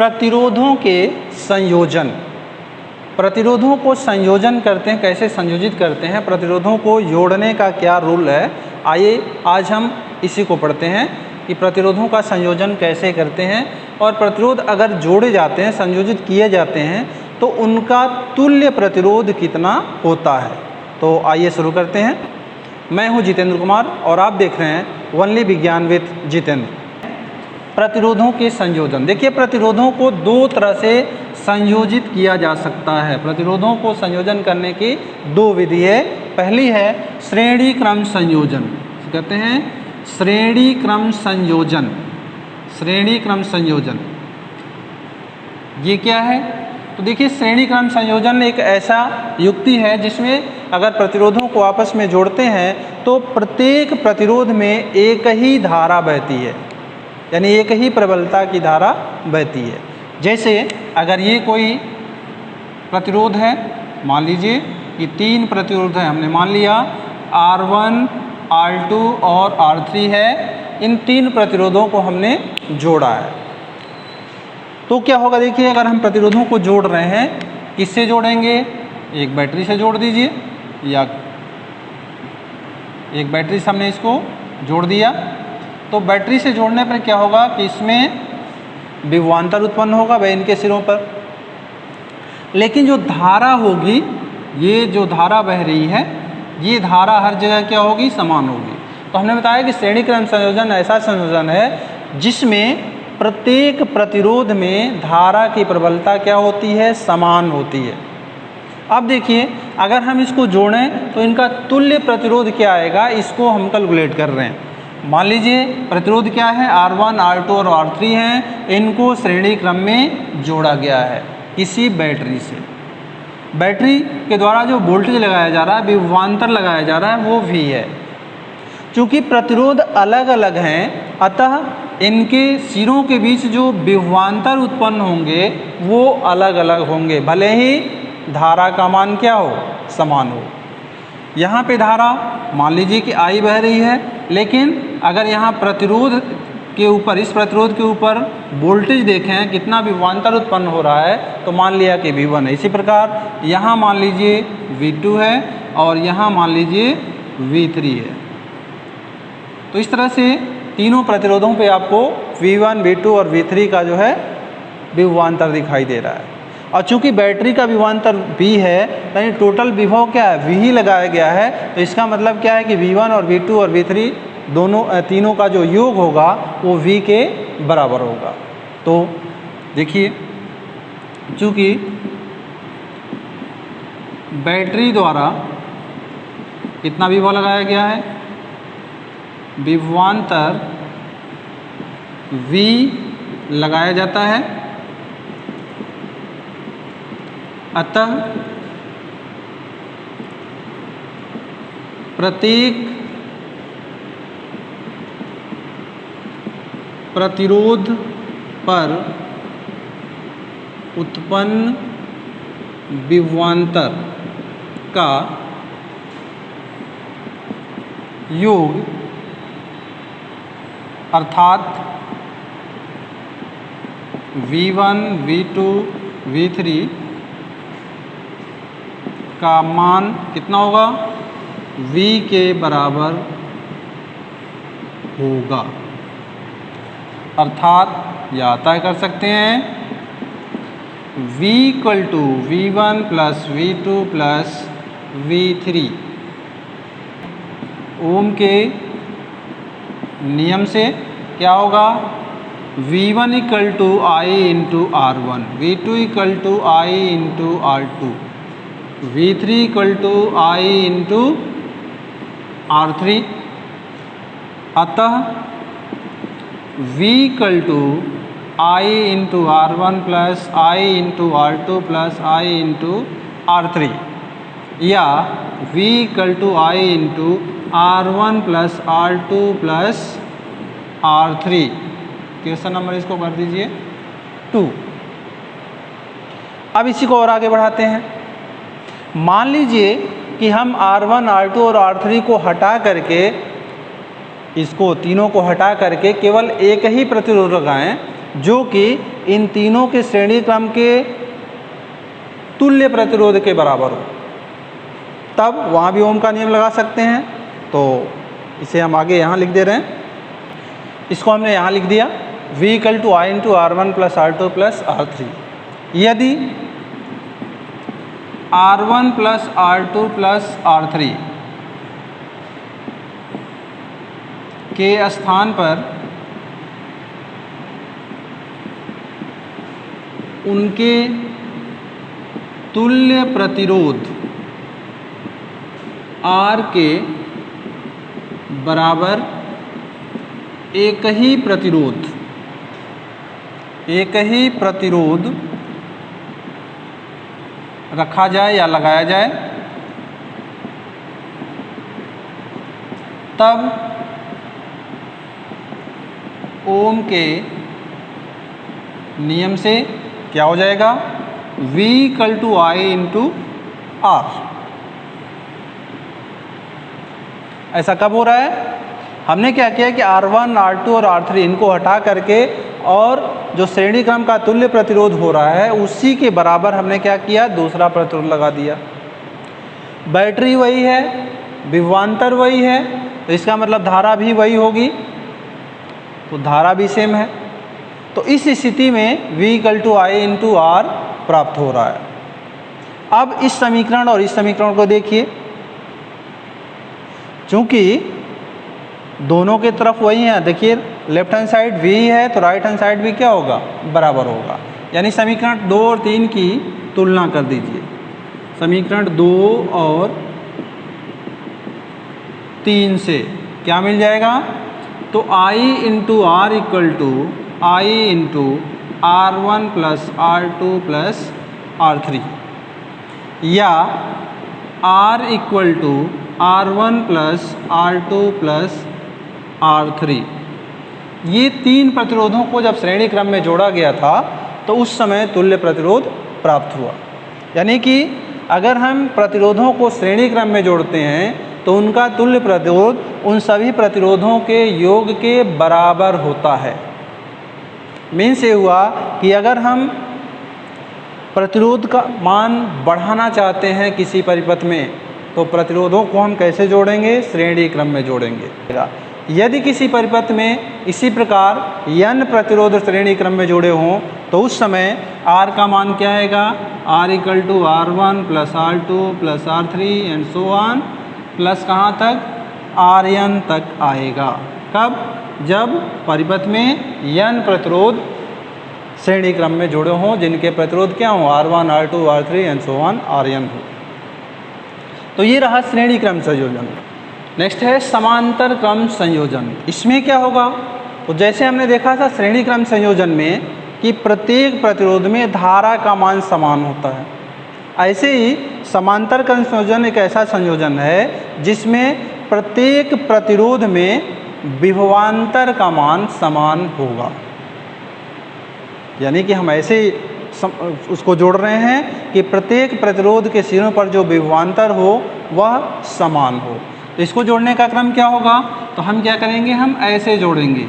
प्रतिरोधों के संयोजन, प्रतिरोधों को संयोजन करते हैं, कैसे संयोजित करते हैं, प्रतिरोधों को जोड़ने का क्या रूल है। आइए आज हम इसी को पढ़ते हैं कि प्रतिरोधों का संयोजन कैसे करते हैं और प्रतिरोध अगर जोड़े जाते हैं, संयोजित किए जाते हैं तो उनका तुल्य प्रतिरोध कितना होता है। तो आइए शुरू करते हैं। मैं हूं जितेंद्र कुमार और आप देख रहे हैं ओनली विज्ञान विद जितेंद्र। प्रतिरोधों के संयोजन, देखिए प्रतिरोधों को दो तरह से संयोजित किया जा सकता है। प्रतिरोधों को संयोजन करने की दो विधि है। पहली है श्रेणी क्रम संयोजन, कहते हैं श्रेणी क्रम संयोजन। श्रेणी क्रम संयोजन ये क्या है? तो देखिए श्रेणी क्रम संयोजन एक ऐसा युक्ति है जिसमें अगर प्रतिरोधों को आपस में जोड़ते हैं तो प्रत्येक प्रतिरोध में एक ही धारा बहती है, यानी एक ही प्रबलता की धारा बहती है। जैसे अगर ये कोई प्रतिरोध है, मान लीजिए कि तीन प्रतिरोध है, हमने मान लिया R1, R2 और R3 है। इन तीन प्रतिरोधों को हमने जोड़ा है तो क्या होगा? देखिए अगर हम प्रतिरोधों को जोड़ रहे हैं, किससे जोड़ेंगे? एक बैटरी से जोड़ दीजिए, या एक बैटरी से हमने इसको जोड़ दिया तो बैटरी से जोड़ने पर क्या होगा कि इसमें विभवांतर उत्पन्न होगा वह इनके सिरों पर। लेकिन जो धारा होगी, ये जो धारा बह रही है, ये धारा हर जगह क्या होगी? समान होगी। तो हमने बताया कि श्रेणी क्रम संयोजन ऐसा संयोजन है जिसमें प्रत्येक प्रतिरोध में धारा की प्रबलता क्या होती है? समान होती है। अब देखिए अगर हम इसको जोड़ें तो इनका तुल्य प्रतिरोध क्या आएगा, इसको हम कैलकुलेट कर रहे हैं। मान लीजिए प्रतिरोध क्या है? R1, R2 और R3 हैं। इनको श्रेणी क्रम में जोड़ा गया है किसी बैटरी से। बैटरी के द्वारा जो वोल्टेज लगाया जा रहा है, विभवांतर लगाया जा रहा है, वो V है। चूँकि प्रतिरोध अलग अलग हैं, अतः इनके सिरों के बीच जो विभवांतर उत्पन्न होंगे वो अलग अलग होंगे, भले ही धारा का मान क्या हो? समान हो। यहाँ पे धारा मान लीजिए कि I बह रही है, लेकिन अगर यहाँ प्रतिरोध के ऊपर, इस प्रतिरोध के ऊपर वोल्टेज देखें कितना विभवांतर उत्पन्न हो रहा है, तो मान लिया कि V1 है। इसी प्रकार यहाँ मान लीजिए V2 है और यहाँ मान लीजिए V3 है। तो इस तरह से तीनों प्रतिरोधों पे आपको V1, V2 और V3 का जो है विभवांतर दिखाई दे रहा है। और चूंकि बैटरी का विभवांतर V है, यानी टोटल विभव क्या है? V ही लगाया गया है। तो इसका मतलब क्या है कि V1 और V2 और V3 तीनों का जो योग होगा वो V के बराबर होगा। तो देखिए चूंकि बैटरी द्वारा कितना विभव लगाया गया है? विभवांतर V लगाया जाता है, अतः प्रत्येक प्रतिरोध पर उत्पन्न विभवांतर का योग अर्थात V1, V2, V3 का मान कितना होगा? V के बराबर होगा। अर्थात या तय कर सकते हैं V = V1 + V2 + V3। ओम के नियम से क्या होगा? V1 = I × R1, V2 = I × R2, V3 = I × R3। अतः V = I × R1 + I × R2 + I × R3, या V = I × R1 + R2 + R3। Question number इसको कर दीजिए 2। अब इसी को और आगे बढ़ाते हैं। मान लीजिए कि हम R1, R2 और R3 को हटा करके, इसको तीनों को हटा करके केवल एक ही प्रतिरोध लगाएं, जो कि इन तीनों के श्रेणी क्रम के तुल्य प्रतिरोध के बराबर हो, तब वहाँ भी ओम का नियम लगा सकते हैं। तो इसे हम आगे यहाँ लिख दे रहे हैं, इसको हमने यहाँ लिख दिया V = I × R1 + R2 + R3। यदि R1 + R2 + R3 के स्थान पर उनके तुल्य प्रतिरोध R के बराबर एक ही प्रतिरोध रखा जाए या लगाया जाए, तब ओम के नियम से क्या हो जाएगा, V = I × R। ऐसा कब हो रहा है? हमने क्या किया कि R1, R2 और R3 इनको हटा करके और जो श्रेणी क्रम का तुल्य प्रतिरोध हो रहा है उसी के बराबर हमने क्या किया, दूसरा प्रतिरोध लगा दिया। बैटरी वही है, विभवांतर वही है, तो इसका मतलब धारा भी वही होगी, तो धारा भी सेम है। तो इस स्थिति में V = I × R प्राप्त हो रहा है। अब इस समीकरण और इस समीकरण को देखिए, चूँकि दोनों के तरफ वही है, देखिए लेफ्ट हैंड साइड V है तो राइट हैंड साइड भी क्या होगा, बराबर होगा। यानी समीकरण 2 और 3 की तुलना कर दीजिए। समीकरण 2 और 3 से क्या मिल जाएगा, तो I × R = I × R1 + R2 + R3 या R = R1 + R2 + R3। ये तीन प्रतिरोधों को जब श्रेणी क्रम में जोड़ा गया था तो उस समय तुल्य प्रतिरोध प्राप्त हुआ। यानी कि अगर हम प्रतिरोधों को श्रेणी क्रम में जोड़ते हैं तो उनका तुल्य प्रतिरोध उन सभी प्रतिरोधों के योग के बराबर होता है। मीन्स ये हुआ कि अगर हम प्रतिरोध का मान बढ़ाना चाहते हैं किसी परिपथ में तो प्रतिरोधों को हम कैसे जोड़ेंगे, श्रेणी क्रम में जोड़ेंगे। यदि किसी परिपथ में इसी प्रकार n प्रतिरोध श्रेणी क्रम में जुड़े हों तो उस समय R का मान क्या आएगा, R = R1 + R2 + R3 and so on plus कहाँ तक, Rn तक आएगा। कब, जब परिपथ में n प्रतिरोध श्रेणी क्रम में जुड़े हों जिनके प्रतिरोध क्या हों, R1, R2, R3 and so on Rn हो। तो ये रहा श्रेणी क्रम संयोजन। नेक्स्ट है समांतर क्रम संयोजन। इसमें क्या होगा, तो जैसे हमने देखा था श्रेणी क्रम संयोजन में कि प्रत्येक प्रतिरोध में धारा का मान समान होता है, ऐसे ही समांतर क्रम संयोजन एक ऐसा संयोजन है जिसमें प्रत्येक प्रतिरोध में विभवांतर का मान समान होगा। यानी कि हम ऐसे उसको जोड़ रहे हैं कि प्रत्येक प्रतिरोध के सिरों पर जो विभवांतर हो वह समान हो। तो इसको जोड़ने का क्रम क्या होगा, तो हम क्या करेंगे, हम ऐसे जोड़ेंगे,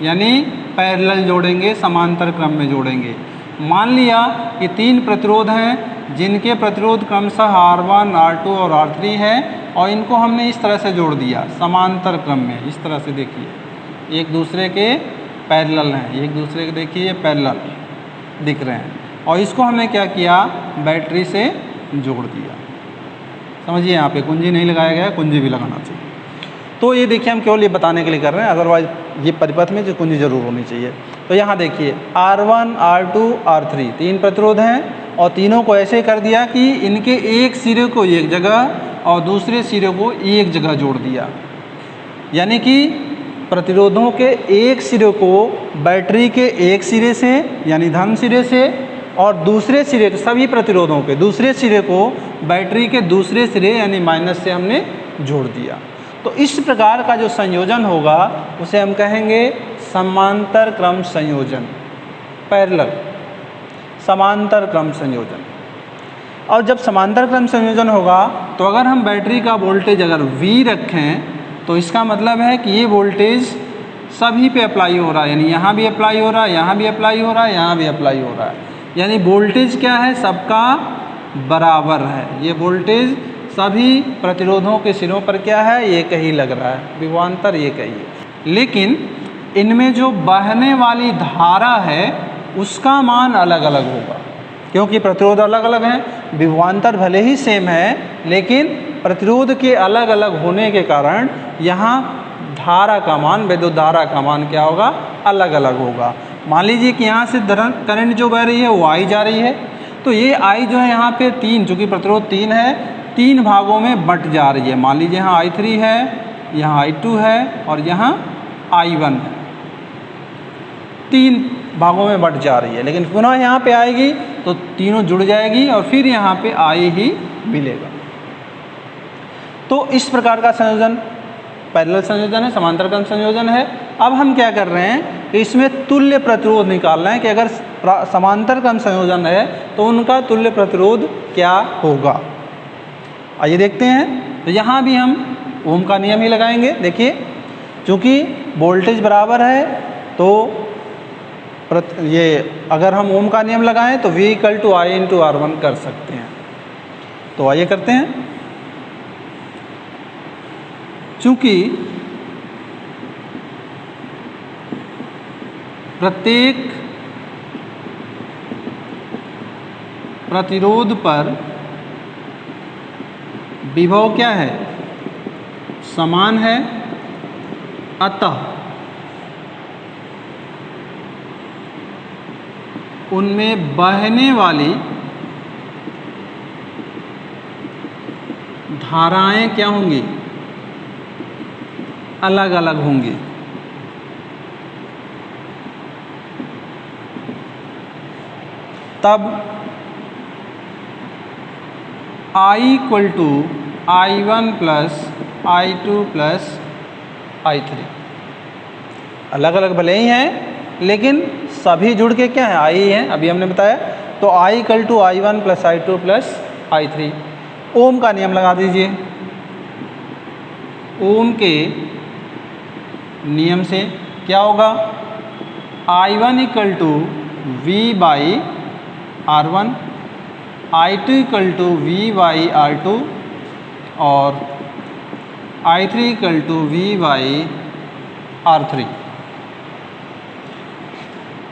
यानी पैरेलल जोड़ेंगे, समांतर क्रम में जोड़ेंगे। मान लिया कि तीन प्रतिरोध हैं जिनके प्रतिरोध क्रमशः R1, R2 और R3 है और इनको हमने इस तरह से जोड़ दिया समांतर क्रम में। इस तरह से देखिए एक दूसरे के पैरेलल हैं, एक दूसरे के देखिए पैरेलल दिख रहे हैं और इसको हमने क्या किया, बैटरी से जोड़ दिया। समझिए यहाँ पे कुंजी नहीं लगाया गया, कुंजी भी लगाना चाहिए। तो ये देखिए हम केवल ये बताने के लिए कर रहे हैं, अदरवाइज ये परिपथ में जो कुंजी जरूर होनी चाहिए। तो यहाँ देखिए R1, R2, R3 तीन प्रतिरोध हैं और तीनों को ऐसे कर दिया कि इनके एक सिरे को एक जगह और दूसरे सिरे को एक जगह जोड़ दिया। यानी कि प्रतिरोधों के एक सिरे को बैटरी के एक सिरे से यानी धन सिरे से और दूसरे सिरे सभी प्रतिरोधों के दूसरे सिरे को बैटरी के दूसरे सिरे यानी माइनस से हमने जोड़ दिया। तो इस प्रकार का जो संयोजन होगा उसे हम कहेंगे समांतर क्रम संयोजन, पैरेलल समांतर क्रम संयोजन। और जब समांतर क्रम संयोजन होगा तो अगर हम बैटरी का वोल्टेज अगर V रखें तो इसका मतलब है कि ये वोल्टेज सभी पे अप्लाई हो रहा है, यानी यहाँ भी अप्लाई हो रहा है, यहाँ भी अप्लाई हो रहा है, यहाँ भी अप्लाई हो रहा है, यानी वोल्टेज क्या है, सबका बराबर है। ये वोल्टेज सभी प्रतिरोधों के सिरों पर क्या है, एक ही लग रहा है, विभवांतर एक ही है। लेकिन इनमें जो बहने वाली धारा है उसका मान अलग अलग होगा, क्योंकि प्रतिरोध अलग अलग हैं। विभवांतर भले ही सेम है, लेकिन प्रतिरोध के अलग अलग होने के कारण यहाँ धारा का मान, विद्युत धारा का मान क्या होगा, अलग अलग होगा। मान लीजिए कि यहाँ से करंट जो बह रही है वो आई जा रही है, तो ये आई जो है यहाँ पे 3, चूँकि प्रतिरोध 3 है, 3 भागों में बट जा रही है। मान लीजिए यहाँ I3 है, यहाँ I2 है और यहाँ I1 है, 3 भागों में बट जा रही है। लेकिन पुनः यहाँ पे आएगी तो तीनों जुड़ जाएगी और फिर यहाँ पे I ही मिलेगा। तो इस प्रकार का संयोजन पैरेलल संयोजन है, समांतर क्रम संयोजन है। अब हम क्या कर रहे हैं कि इसमें तुल्य प्रतिरोध निकालना है कि अगर समांतर क्रम संयोजन है तो उनका तुल्य प्रतिरोध क्या होगा। आइए देखते हैं। तो यहाँ भी हम ओम का नियम ही लगाएंगे। देखिए, चूँकि वोल्टेज बराबर है तो ये अगर हम ओम का नियम लगाएं तो V = I × R1 कर सकते हैं। तो आइए करते हैं। चूँकि प्रत्येक प्रतिरोध पर विभव क्या है, समान है, अतः उनमें बहने वाली धाराएं क्या होंगी, अलग अलग होंगी। तब I = I1 + I2 + I3 अलग अलग भले ही हैं लेकिन सभी जुड़ के क्या है, I ही हैं, अभी हमने बताया। तो I = I1 + I2 + I3। ओम का नियम लगा दीजिए। ओम के नियम से क्या होगा, I1 = V/R1, I2 = V/R2 और I3 = V/R3।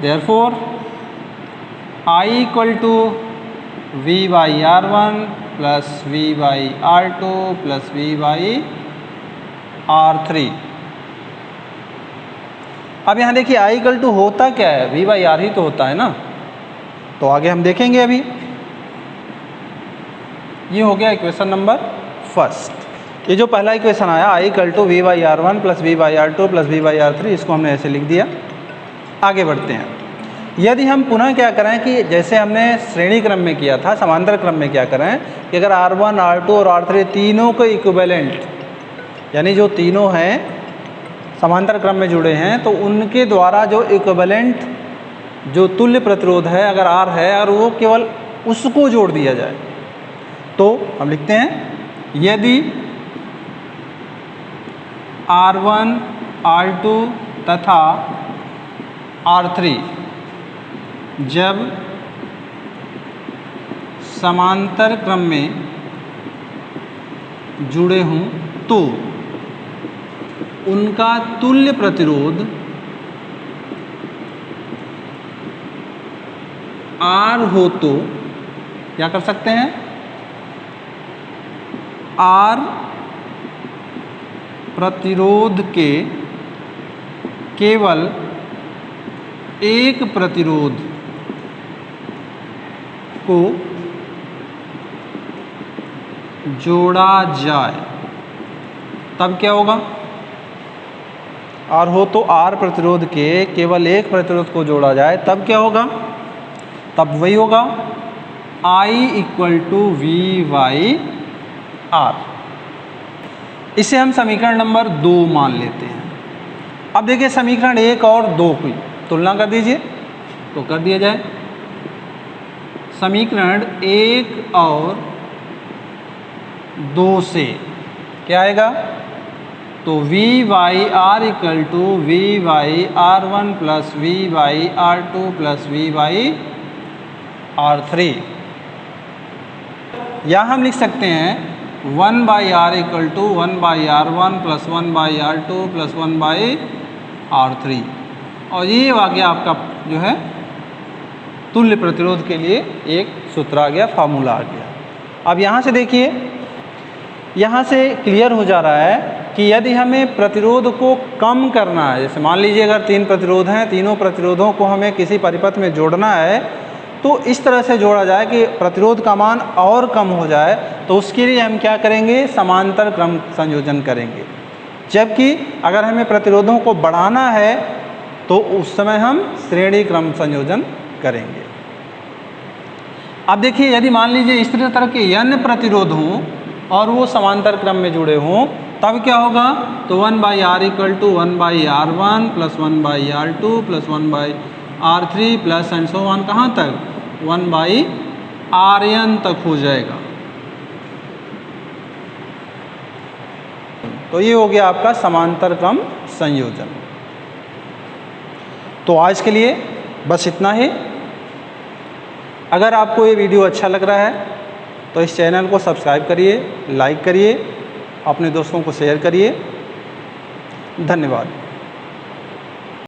Therefore, I = V/R1 + V/R2 + V/R3। अब यहाँ देखिए I = होता क्या है, V/R ही तो होता है ना। तो आगे हम देखेंगे। अभी ये हो गया इक्वेशन नंबर 1। ये जो पहला इक्वेशन आया I = V/R1 + V/R2 + V/R3, इसको हमने ऐसे लिख दिया। आगे बढ़ते हैं। यदि हम पुनः क्या करें कि जैसे हमने श्रेणी क्रम में किया था, समांतर क्रम में क्या करें कि अगर R1, R2 और R3 तीनों के इक्विवेलेंट, यानी जो तीनों हैं समांतर क्रम में जुड़े हैं, तो उनके द्वारा जो इक्विवेलेंट जो तुल्य प्रतिरोध है अगर R है और वो केवल उसको जोड़ दिया जाए, तो हम लिखते हैं यदि R1, R2 तथा R3 जब समांतर क्रम में जुड़े हों तो उनका तुल्य प्रतिरोध R हो तो क्या कर सकते हैं, R प्रतिरोध के केवल एक प्रतिरोध को जोड़ा जाए, तब क्या होगा। R हो तो R प्रतिरोध के केवल एक प्रतिरोध को जोड़ा जाए, तब क्या होगा, तब वही होगा I = V/R। इसे हम समीकरण नंबर 2 मान लेते हैं। अब देखिए समीकरण 1 और 2 की तुलना कर दीजिए, तो कर दिया जाए। समीकरण 1 और 2 से क्या आएगा, तो तो V by R equal to V by R one plus V by R two plus V by R three. या हम लिख सकते हैं 1 by R equal to 1 by R one plus 1 by R two plus 1 by R three. और ये आ गया आपका जो है तुल्य प्रतिरोध के लिए एक सूत्र आ गया, फार्मूला आ गया। अब यहाँ से देखिए, यहाँ से क्लियर हो जा रहा है कि यदि हमें प्रतिरोध को कम करना है, जैसे मान लीजिए अगर 3 प्रतिरोध हैं, तीनों प्रतिरोधों को हमें किसी परिपथ में जोड़ना है, तो इस तरह से जोड़ा जाए कि प्रतिरोध का मान और कम हो जाए, तो उसके लिए हम क्या करेंगे, समांतर क्रम संयोजन करेंगे। जबकि अगर हमें प्रतिरोधों को बढ़ाना है तो उस समय हम श्रेणी क्रम संयोजन करेंगे। अब देखिए, यदि मान लीजिए इस तरह के n प्रतिरोध हों और वो समांतर क्रम में जुड़े हों, तब क्या होगा, तो 1 by R equal to 1 by R one plus 1 by R two plus 1 by R three plus and so on कहाँ तक, 1 बाई आर एन तक हो जाएगा। तो ये हो गया आपका समांतर क्रम संयोजन। तो आज के लिए बस इतना ही। अगर आपको ये वीडियो अच्छा लग रहा है तो इस चैनल को सब्सक्राइब करिए, लाइक करिए, अपने दोस्तों को शेयर करिए। धन्यवाद।